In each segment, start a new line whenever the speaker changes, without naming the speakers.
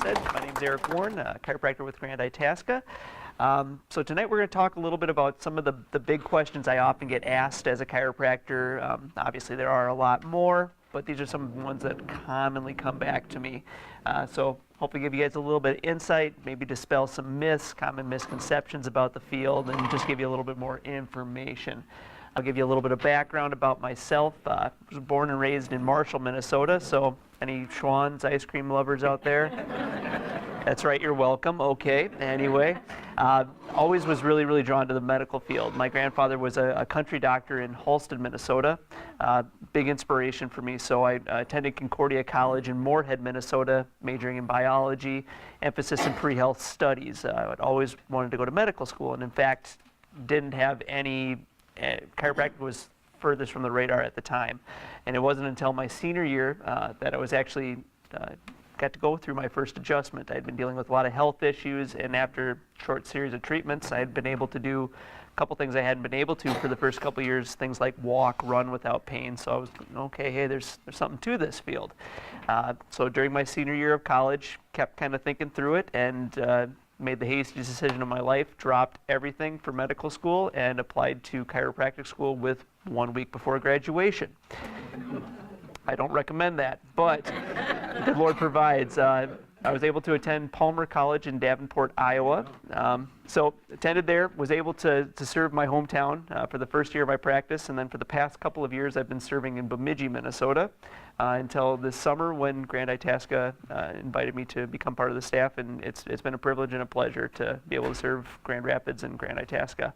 said, my name's Warne, chiropractor with Grand Itasca. So tonight we're going to talk a little bit about some of the big questions I often get asked as a chiropractor. Obviously there are a lot more, but these are some of the ones that commonly come back to me. So hopefully give you guys a little bit of insight, maybe dispel some myths, common misconceptions about the field, and just give you a little bit more information. I'll give you a little bit of background about myself. I was born and raised in Marshall, Minnesota, so any Schwann's ice cream lovers out there? That's right, you're welcome. Okay, anyway. Always was really drawn to the medical field. My grandfather was a country doctor in Halsted, Minnesota. Big inspiration for me, so I attended Concordia College in Moorhead, Minnesota, majoring in biology, emphasis in pre-health studies. I'd always wanted to go to medical school, and in fact, didn't have any, chiropractic was furthest from the radar at the time. And it wasn't until my senior year that I was actually got to go through my first adjustment. I had been dealing with a lot of health issues, and after a short series of treatments, I had been able to do a couple things I hadn't been able to for the first couple of years, things like walk, run without pain. So I was, okay, hey, there's something to this field. So during my senior year of college, kept kind of thinking through it, and made the hasty decision of my life, dropped everything for medical school, and applied to chiropractic school with 1 week before graduation. I don't recommend that, but the Lord provides. I was able to attend Palmer College in Davenport, Iowa. So attended there, was able to serve my hometown for the first year of my practice, and then for the past couple of years I've been serving in Bemidji, Minnesota, until this summer when Grand Itasca invited me to become part of the staff, and it's been a privilege and a pleasure to be able to serve Grand Rapids and Grand Itasca.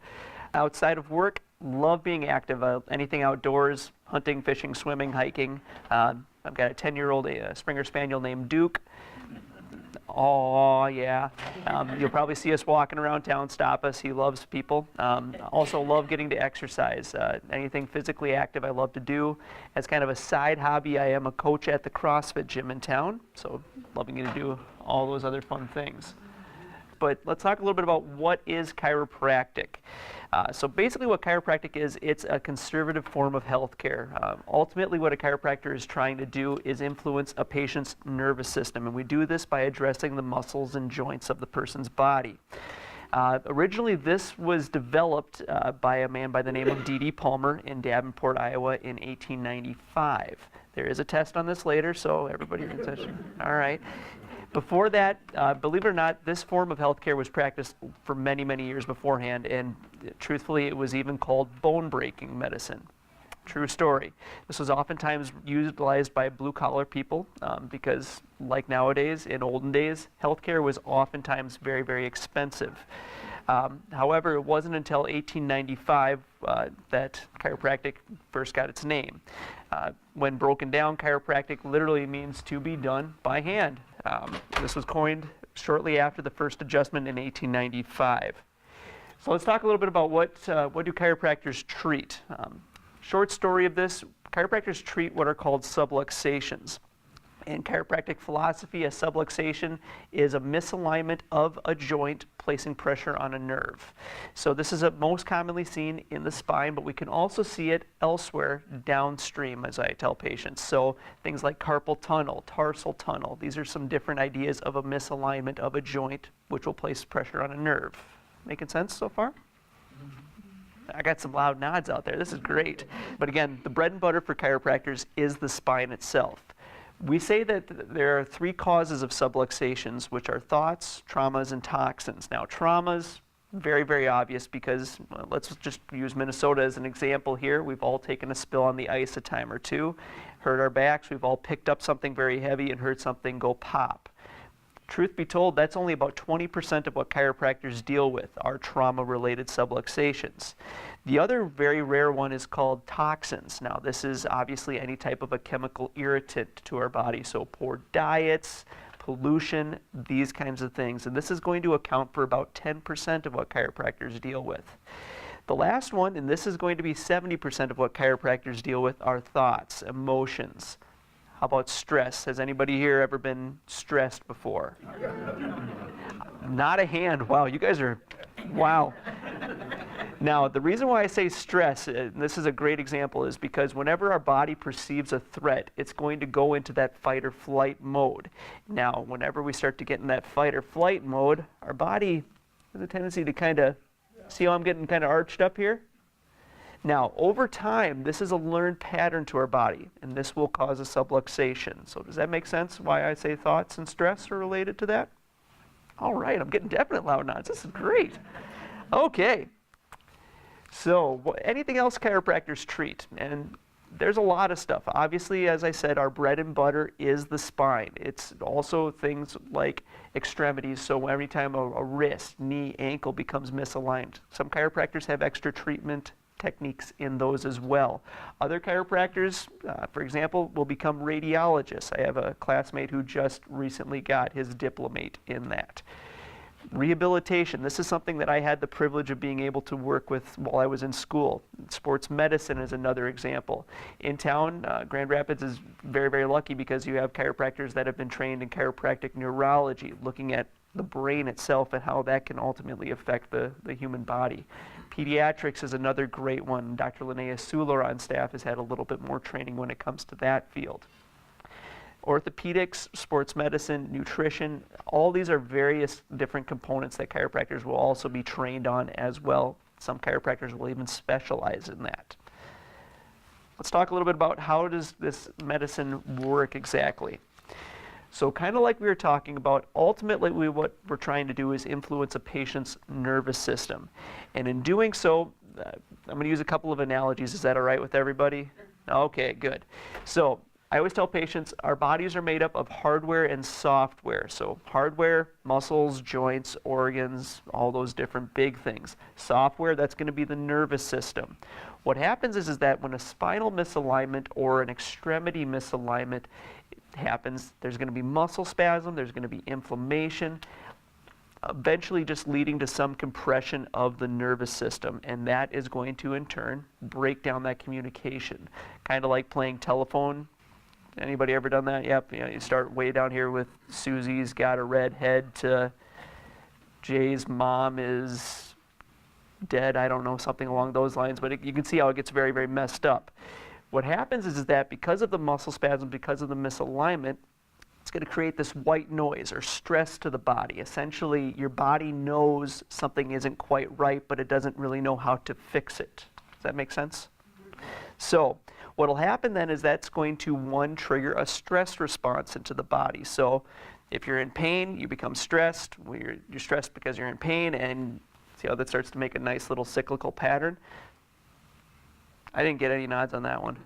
Outside of work, love being active, anything outdoors, hunting, fishing, swimming, hiking. I've got a 10-year-old Springer Spaniel named Duke. Oh, yeah. You'll probably see us walking around town, stop us. He loves people. Also love getting to exercise. Anything physically active I love to do. As kind of a side hobby, I am a coach at the CrossFit gym in town, so loving to do all those other fun things. But let's talk a little bit about what is chiropractic. So basically what chiropractic is, it's a conservative form of healthcare. Ultimately what a chiropractor is trying to do is influence a patient's nervous system, and we do this by addressing the muscles and joints of the person's body. Originally this was developed by a man by the name of D.D. Palmer in Davenport, Iowa in 1895. There is a test on this later, so everybody can touch it. All right. Before that, believe it or not, this form of healthcare was practiced for many years beforehand, and truthfully, it was even called bone-breaking medicine. True story. This was oftentimes utilized by blue-collar people because, like nowadays, in olden days, healthcare was oftentimes very expensive. However, it wasn't until 1895 that chiropractic first got its name. When broken down, chiropractic literally means to be done by hand. This was coined shortly after the first adjustment in 1895. So let's talk a little bit about what do chiropractors treat. Short story of this, chiropractors treat what are called subluxations. In chiropractic philosophy, a subluxation is a misalignment of a joint placing pressure on a nerve. So this is most commonly seen in the spine, but we can also see it elsewhere downstream, as I tell patients. So things like carpal tunnel, tarsal tunnel, these are some different ideas of a misalignment of a joint which will place pressure on a nerve. Making sense so far? I got some loud nods out there. This is great. But again, the bread and butter for chiropractors is the spine itself. We say that there are three causes of subluxations, which are thoughts, traumas, and toxins. Now, traumas, very obvious because, well, let's just use Minnesota as an example here. We've all taken a spill on the ice a time or two, hurt our backs. We've all picked up something very heavy and heard something go pop. Truth be told, that's only about 20% of what chiropractors deal with, are trauma-related subluxations. The other very rare one is called toxins. Now, this is obviously any type of a chemical irritant to our body, so poor diets, pollution, these kinds of things. And this is going to account for about 10% of what chiropractors deal with. The last one, and this is going to be 70% of what chiropractors deal with, are thoughts, emotions. How about stress? Has anybody here ever been stressed before? Not a hand. Wow, you guys are, wow. Now, the reason why I say stress, and this is a great example, is because whenever our body perceives a threat, it's going to go into that fight or flight mode. Now, whenever we start to get in that fight or flight mode, our body has a tendency to kind of, see how I'm getting kind of arched up here? Now, over time, this is a learned pattern to our body, and this will cause a subluxation. So does that make sense why I say thoughts and stress are related to that? All right, I'm getting definite loud nods. This is great. Okay. So anything else chiropractors treat? And there's a lot of stuff. Obviously, as I said, our bread and butter is the spine. It's also things like extremities. So every time a wrist, knee, ankle becomes misaligned, some chiropractors have extra treatment techniques in those as well. Other chiropractors, for example, will become radiologists. I have a classmate who just recently got his diplomate in that. Rehabilitation, this is something that I had the privilege of being able to work with while I was in school. Sports medicine is another example. In town, Grand Rapids is very, very lucky because you have chiropractors that have been trained in chiropractic neurology, looking at the brain itself and how that can ultimately affect the human body. Pediatrics is another great one. Dr. Linnea Suler on staff has had a little bit more training when it comes to that field. Orthopedics, sports medicine, nutrition, all these are various different components that chiropractors will also be trained on as well. Some chiropractors will even specialize in that. Let's talk a little bit about how does this medicine work exactly. So kind of like we were talking about, ultimately what we're trying to do is influence a patient's nervous system. And in doing so, I'm going to use a couple of analogies. Is that all right with everybody? Okay, good. So I always tell patients our bodies are made up of hardware and software. So hardware, muscles, joints, organs, all those different big things. Software, that's going to be the nervous system. What happens is that when a spinal misalignment or an extremity misalignment happens, there's going to be muscle spasm, there's going to be inflammation, eventually just leading to some compression of the nervous system, and that is going to in turn break down that communication. Kind of like playing telephone. Anybody ever done that? Yep. You start way down here with Susie's got a red head to Jay's mom is dead. I don't know, something along those lines, but you can see how it gets very, very messed up. What happens is that because of the muscle spasm, because of the misalignment, it's going to create this white noise or stress to the body. Essentially, your body knows something isn't quite right, but it doesn't really know how to fix it. Does that make sense? So what will happen then is that's going to, one, trigger a stress response into the body. So if you're in pain, you become stressed. You're stressed because you're in pain, and see how that starts to make a nice little cyclical pattern? I didn't get any nods on that one.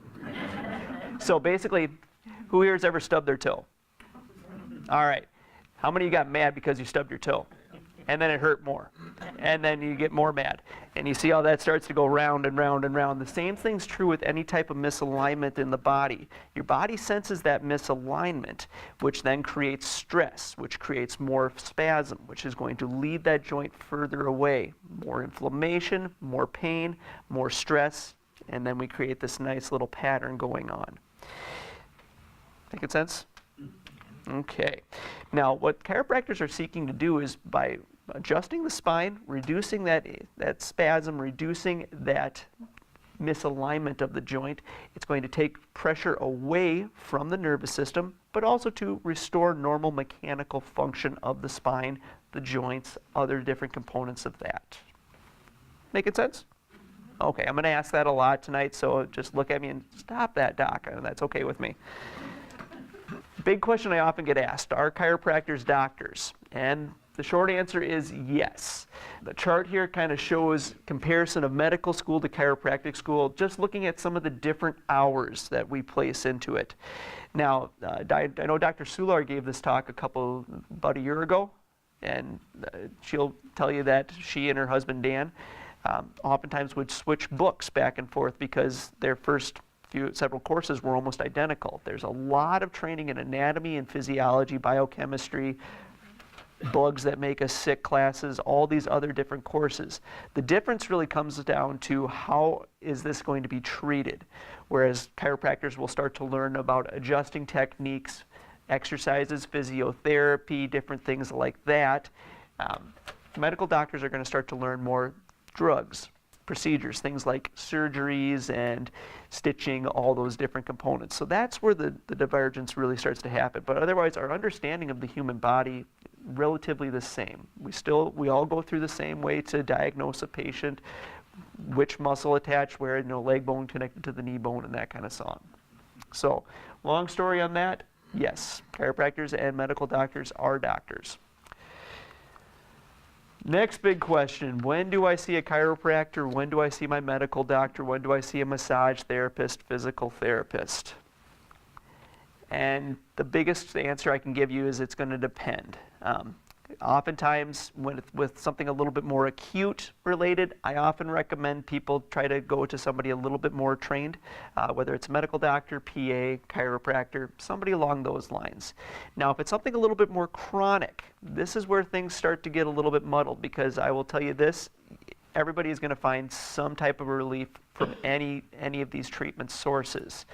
So basically, who here has ever stubbed their toe? All right. How many of you got mad because you stubbed your toe? And then it hurt more. And then you get more mad. And you see how that starts to go round and round and round. The same thing's true with any type of misalignment in the body. Your body senses that misalignment, which then creates stress, which creates more spasm, which is going to lead that joint further away. More inflammation, more pain, more stress, and then we create this nice little pattern going on. Making sense? Okay. Now, what chiropractors are seeking to do is by adjusting the spine, reducing that spasm, reducing that misalignment of the joint, it's going to take pressure away from the nervous system, but also to restore normal mechanical function of the spine, the joints, other different components of that. Making sense? Okay, I'm going to ask that a lot tonight, so just look at me and stop that, doc. That's okay with me. Big question I often get asked, are chiropractors doctors? And the short answer is yes. The chart here kind of shows comparison of medical school to chiropractic school, just looking at some of the different hours that we place into it. Now, I know Dr. Sular gave this talk about a year ago, and she'll tell you that she and her husband Dan oftentimes would switch books back and forth because their first several courses were almost identical. There's a lot of training in anatomy and physiology, biochemistry, bugs that make us sick classes, all these other different courses. The difference really comes down to how is this going to be treated, whereas chiropractors will start to learn about adjusting techniques, exercises, physiotherapy, different things like that. Medical doctors are going to start to learn more drugs, procedures, things like surgeries and stitching, all those different components. So that's where the divergence really starts to happen. But otherwise, our understanding of the human body, relatively the same. We all go through the same way to diagnose a patient, which muscle attached where, leg bone connected to the knee bone and that kind of song. So, long story on that, yes, chiropractors and medical doctors are doctors. Next big question, when do I see a chiropractor? When do I see my medical doctor? When do I see a massage therapist, physical therapist? And the biggest answer I can give you is it's going to depend. Oftentimes, with something a little bit more acute related, I often recommend people try to go to somebody a little bit more trained, whether it's a medical doctor, PA, chiropractor, somebody along those lines. Now, if it's something a little bit more chronic, this is where things start to get a little bit muddled, because I will tell you this, everybody is going to find some type of relief from any of these treatment sources.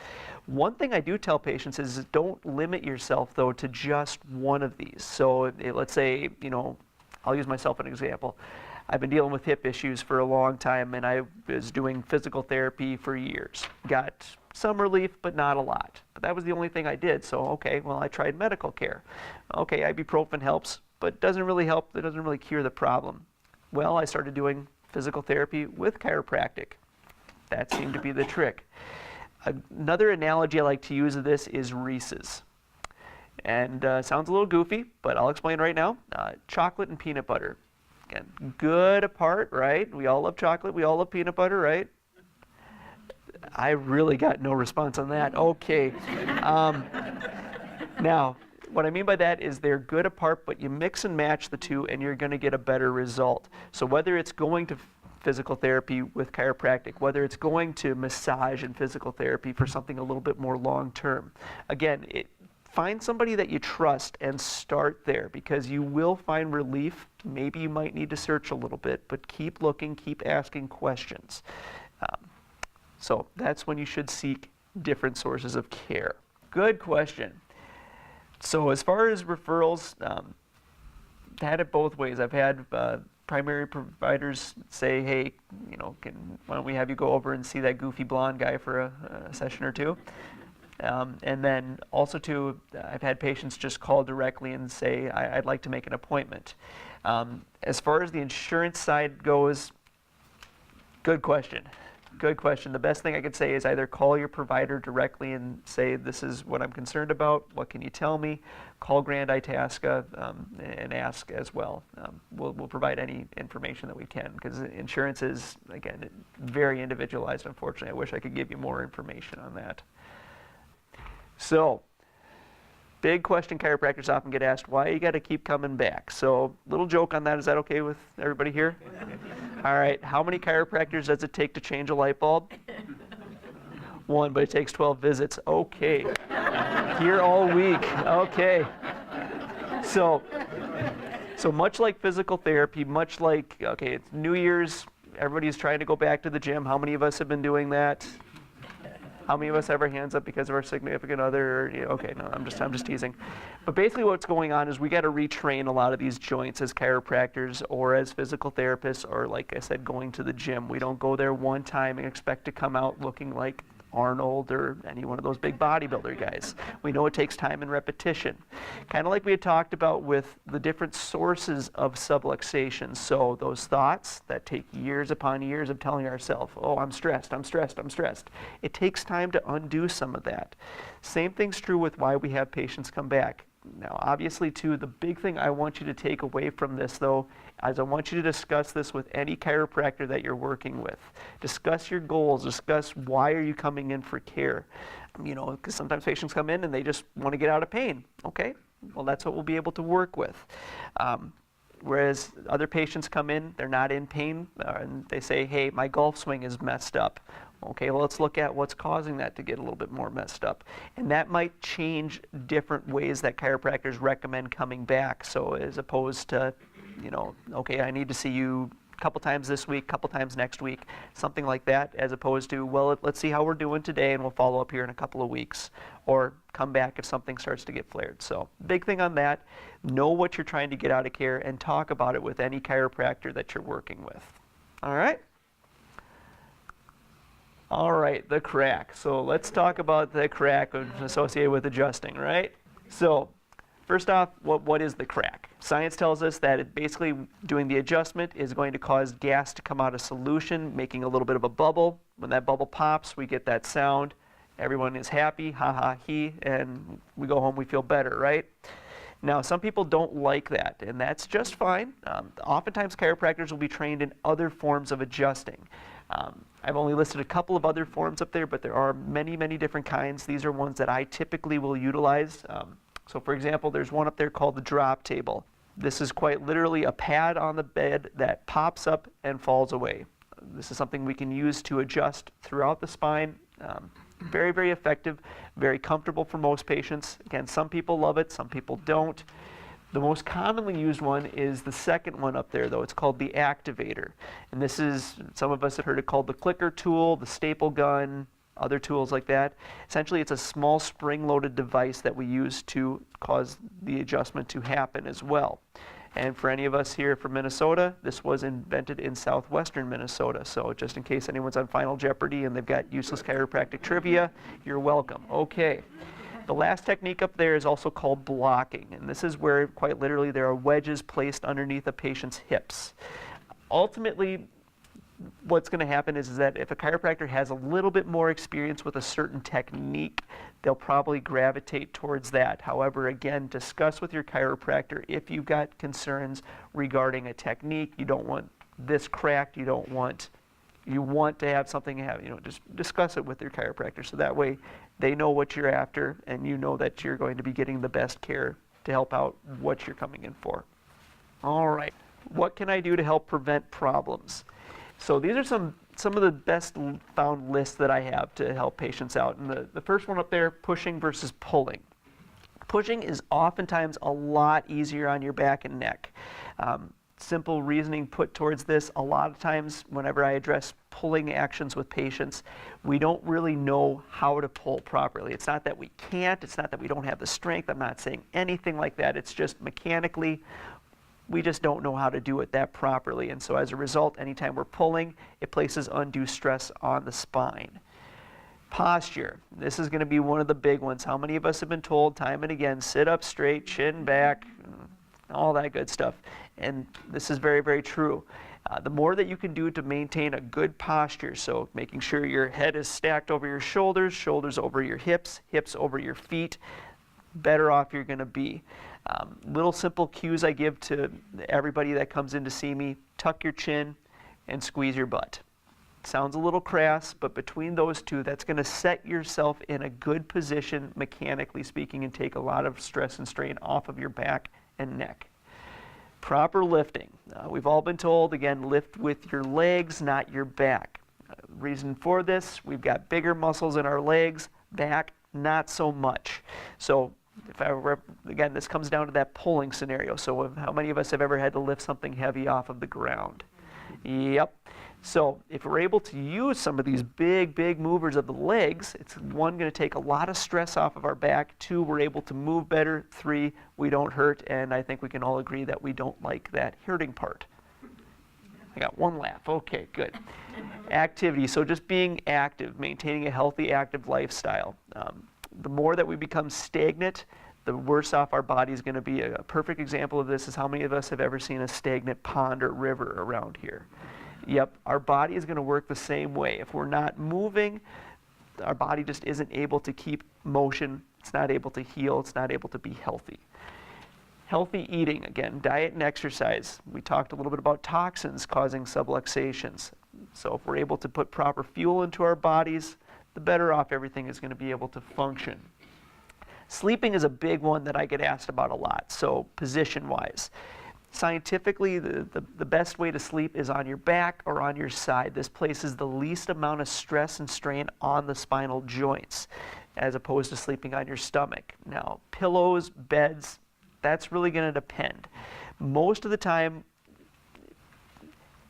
One thing I do tell patients is don't limit yourself, though, to just one of these. So let's say, I'll use myself as an example. I've been dealing with hip issues for a long time, and I was doing physical therapy for years. Got some relief, but not a lot. But that was the only thing I did. So, okay, well, I tried medical care. Okay, ibuprofen helps, but doesn't really help. It doesn't really cure the problem. Well, I started doing physical therapy with chiropractic. That seemed to be the trick. Another analogy I like to use of this is Reese's. And sounds a little goofy, but I'll explain right now. Chocolate and peanut butter. Again, good apart, right? We all love chocolate. We all love peanut butter, right? I really got no response on that. Okay. Now, what I mean by that is they're good apart, but you mix and match the two and you're going to get a better result. So whether it's going to physical therapy with chiropractic, whether it's going to massage and physical therapy for something a little bit more long-term, again, find somebody that you trust and start there, because you will find relief. Maybe you might need to search a little bit, but keep looking, keep asking questions. So that's when you should seek different sources of care. Good question. So as far as referrals, had it both ways. I've had primary providers say, hey, why don't we have you go over and see that goofy blonde guy for a session or two? And then also too, I've had patients just call directly and say, I'd like to make an appointment. As far as the insurance side goes, good question. Good question. The best thing I could say is either call your provider directly and say, this is what I'm concerned about, what can you tell me? Call Grand Itasca and ask as well. We'll provide any information that we can, because insurance is, again, very individualized, unfortunately. I wish I could give you more information on that. So, big question chiropractors often get asked, why you got to keep coming back? So, little joke on that. Is that okay with everybody here? All right. How many chiropractors does it take to change a light bulb? One, but it takes 12 visits. Okay. Here all week. Okay. So much like physical therapy, much like, okay, it's New Year's, everybody's trying to go back to the gym. How many of us have been doing that? How many of us have our hands up because of our significant other? Okay, no, I'm just teasing. But basically what's going on is we got to retrain a lot of these joints as chiropractors or as physical therapists, or like I said, going to the gym. We don't go there one time and expect to come out looking like Arnold or any one of those big bodybuilder guys. We know it takes time and repetition. Kind of like we had talked about with the different sources of subluxation. So those thoughts that take years upon years of telling ourselves, oh, I'm stressed, I'm stressed, I'm stressed. It takes time to undo some of that. Same thing's true with why we have patients come back. Now, obviously, too, the big thing I want you to take away from this, though, is I want you to discuss this with any chiropractor that you're working with. Discuss your goals. Discuss why are you coming in for care. Because sometimes patients come in and they just want to get out of pain. Okay, well, that's what we'll be able to work with. Whereas other patients come in, they're not in pain, and they say, hey, my golf swing is messed up. Okay, well, let's look at what's causing that to get a little bit more messed up. And that might change different ways that chiropractors recommend coming back. So as opposed to, okay, I need to see you a couple times this week, a couple times next week, something like that, as opposed to, well, let's see how we're doing today and we'll follow up here in a couple of weeks. Or come back if something starts to get flared. So big thing on that, know what you're trying to get out of care and talk about it with any chiropractor that you're working with. All right? All right, the crack. So let's talk about the crack associated with adjusting, right? So first off, what is the crack? Science tells us that basically doing the adjustment is going to cause gas to come out of solution, making a little bit of a bubble. When that bubble pops, we get that sound. Everyone is happy, ha ha he, and we go home, we feel better, right? Now, some people don't like that, and that's just fine. Oftentimes, chiropractors will be trained in other forms of adjusting. I've only listed a couple of other forms up there, but there are many, many different kinds. These are ones that I typically will utilize. So for example, there's one up there called the drop table. This is quite literally a pad on the bed that pops up and falls away. This is something we can use to adjust throughout the spine. Very, very effective, very comfortable for most patients. Again, some people love it, some people don't. The most commonly used one is the second one up there, though. It's called the activator. And this is, some of us have heard it called the clicker tool, the staple gun, other tools like that. Essentially, it's a small spring-loaded device that we use to cause the adjustment to happen as well. And for any of us here from Minnesota, this was invented in southwestern Minnesota. So just in case anyone's on Final Jeopardy and they've got useless chiropractic trivia, you're welcome. Okay. The last technique up there is also called blocking. And this is where, quite literally, there are wedges placed underneath a patient's hips. Ultimately, what's going to happen is that if a chiropractor has a little bit more experience with a certain technique, they'll probably gravitate towards that. However, again, discuss with your chiropractor if you've got concerns regarding a technique. You don't want this cracked. You want to have something just discuss it with your chiropractor, so that way they know what you're after and you know that you're going to be getting the best care to help out what you're coming in for. All right, what can I do to help prevent problems? So these are some of the best found lists that I have to help patients out. And the first one up there, pushing versus pulling. Pushing is oftentimes a lot easier on your back and neck. Simple reasoning put towards this, a lot of times whenever I address pulling actions with patients, we don't really know how to pull properly. It's not that we can't, it's not that we don't have the strength, I'm not saying anything like that, it's just mechanically, we just don't know how to do it that properly. And so as a result, anytime we're pulling, it places undue stress on the spine. Posture. This is going to be one of the big ones. How many of us have been told time and again, sit up straight, chin back, all that good stuff. And this is very, very true. The more that you can do to maintain a good posture, so making sure your head is stacked over your shoulders, shoulders over your hips, hips over your feet, better off you're going to be. Little simple cues I give to everybody that comes in to see me: tuck your chin and squeeze your butt. Sounds a little crass, but between those two, that's going to set yourself in a good position, mechanically speaking, and take a lot of stress and strain off of your back and neck. Proper lifting. We've all been told, again, lift with your legs, not your back. Reason for this, we've got bigger muscles in our legs, back, not so much. So again, this comes down to that pulling scenario. So how many of us have ever had to lift something heavy off of the ground? Yep. So if we're able to use some of these big movers of the legs, it's one, going to take a lot of stress off of our back. Two, we're able to move better. Three, we don't hurt. And I think we can all agree that we don't like that hurting part. I got one laugh. Okay, good. Activity. So just being active, maintaining a healthy, active lifestyle. The more that we become stagnant, the worse off our body is going to be. A perfect example of this is how many of us have ever seen a stagnant pond or river around here? Yep, our body is going to work the same way. If we're not moving, our body just isn't able to keep motion. It's not able to heal. It's not able to be healthy. Healthy eating, again, diet and exercise. We talked a little bit about toxins causing subluxations. So if we're able to put proper fuel into our bodies, the better off everything is going to be able to function. Sleeping is a big one that I get asked about a lot, so position-wise. Scientifically, the best way to sleep is on your back or on your side. This places the least amount of stress and strain on the spinal joints, as opposed to sleeping on your stomach. Now, pillows, beds, that's really going to depend. Most of the time,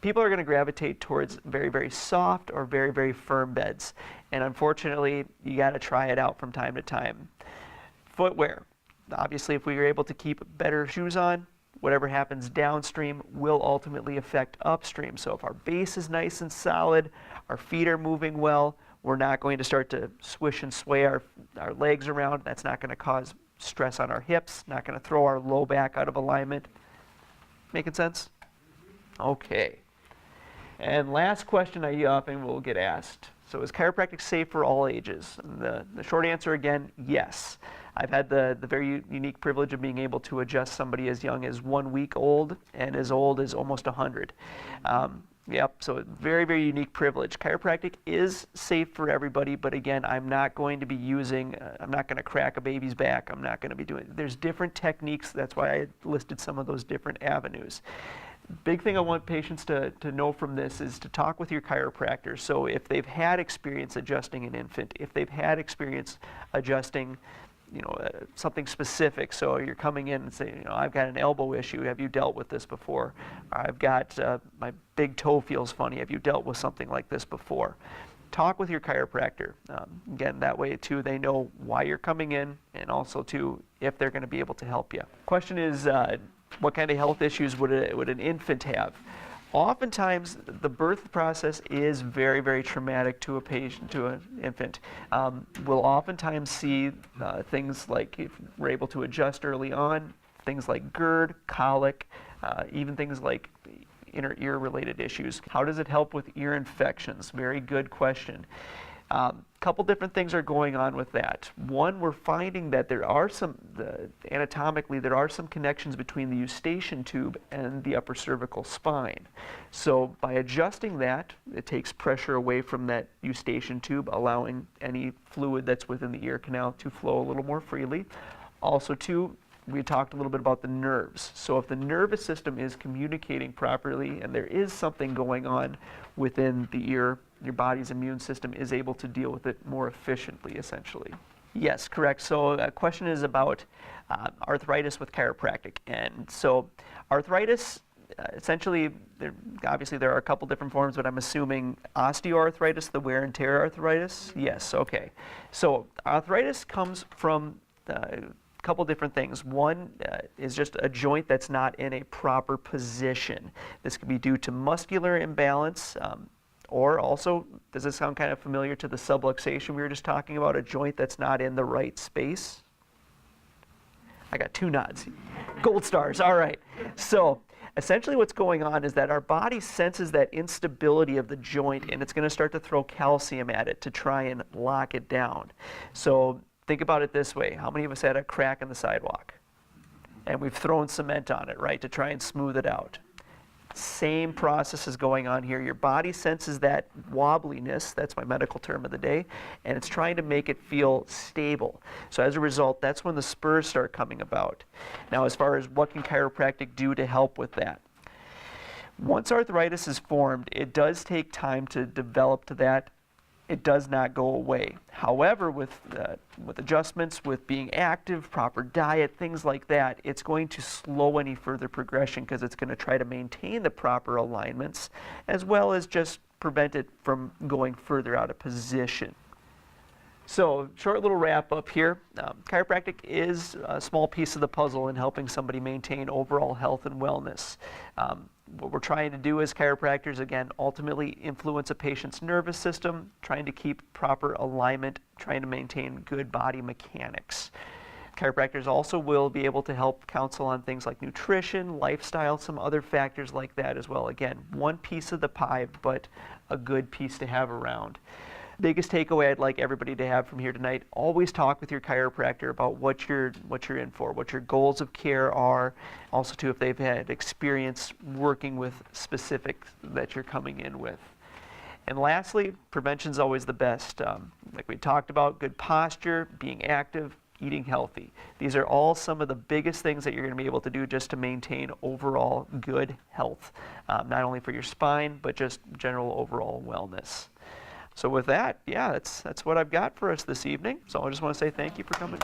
people are going to gravitate towards very, very soft or very, very firm beds. And unfortunately, you got to try it out from time to time. Footwear. Obviously, if we are able to keep better shoes on, whatever happens downstream will ultimately affect upstream. So if our base is nice and solid, our feet are moving well, We're not going to start to swish and sway our legs around. That's not going to cause stress on our hips, not going to throw our low back out of alignment. Making sense? Okay. And last question I often will get asked. So is chiropractic safe for all ages? And the short answer again, yes. I've had the very unique privilege of being able to adjust somebody as young as 1 week old and as old as almost 100. Yep, so very, very unique privilege. Chiropractic is safe for everybody, but again, I'm not going to be using, I'm not going to crack a baby's back. I'm not going to be doing, there's different techniques. That's why I listed some of those different avenues. Big thing I want patients to know from this is to talk with your chiropractor. So if they've had experience adjusting an infant, if they've had experience adjusting something specific. So you're coming in and saying, I've got an elbow issue. Have you dealt with this before? I've got my big toe feels funny. Have you dealt with something like this before? Talk with your chiropractor. Again, that way too they know why you're coming in, and also too if they're going to be able to help you. Question is, what kind of health issues would an infant have? Oftentimes, the birth process is very, very traumatic to a patient, to an infant. We'll oftentimes see things like, if we're able to adjust early on, things like GERD, colic, even things like inner ear related issues. How does it help with ear infections? Very good question. Couple different things are going on with that. One, we're finding that there are anatomically, there are some connections between the eustachian tube and the upper cervical spine. So by adjusting that, it takes pressure away from that eustachian tube, allowing any fluid that's within the ear canal to flow a little more freely. Also too, we talked a little bit about the nerves. So if the nervous system is communicating properly and there is something going on within the ear, your body's immune system is able to deal with it more efficiently, essentially. Yes, correct. So the question is about arthritis with chiropractic. And so arthritis, essentially, obviously there are a couple different forms, but I'm assuming osteoarthritis, the wear and tear arthritis? Yes, okay. So arthritis comes from couple different things. One is just a joint that's not in a proper position. This could be due to muscular imbalance, or also, does this sound kind of familiar to the subluxation we were just talking about, a joint that's not in the right space? I got 2 nods. Gold stars, all right. So essentially what's going on is that our body senses that instability of the joint, and it's going to start to throw calcium at it to try and lock it down. So think about it this way. How many of us had a crack in the sidewalk? And we've thrown cement on it, right, to try and smooth it out. Same process is going on here. Your body senses that wobbliness, that's my medical term of the day, and it's trying to make it feel stable. So as a result, that's when the spurs start coming about. Now, as far as what can chiropractic do to help with that? Once arthritis is formed, it does take time to develop to that. It does not go away. However, with adjustments, with being active, proper diet, things like that, it's going to slow any further progression because it's going to try to maintain the proper alignments as well as just prevent it from going further out of position. So, short little wrap up here. Chiropractic is a small piece of the puzzle in helping somebody maintain overall health and wellness. What we're trying to do as chiropractors, again, ultimately influence a patient's nervous system, trying to keep proper alignment, trying to maintain good body mechanics. Chiropractors also will be able to help counsel on things like nutrition, lifestyle, some other factors like that as well. Again, one piece of the pie, but a good piece to have around. Biggest takeaway I'd like everybody to have from here tonight, always talk with your chiropractor about what you're in for, what your goals of care are, also too if they've had experience working with specifics that you're coming in with. And lastly, prevention's always the best. Like we talked about, good posture, being active, eating healthy. These are all some of the biggest things that you're going to be able to do just to maintain overall good health, not only for your spine, but just general overall wellness. So with that, yeah, that's what I've got for us this evening. So I just want to say thank you for coming.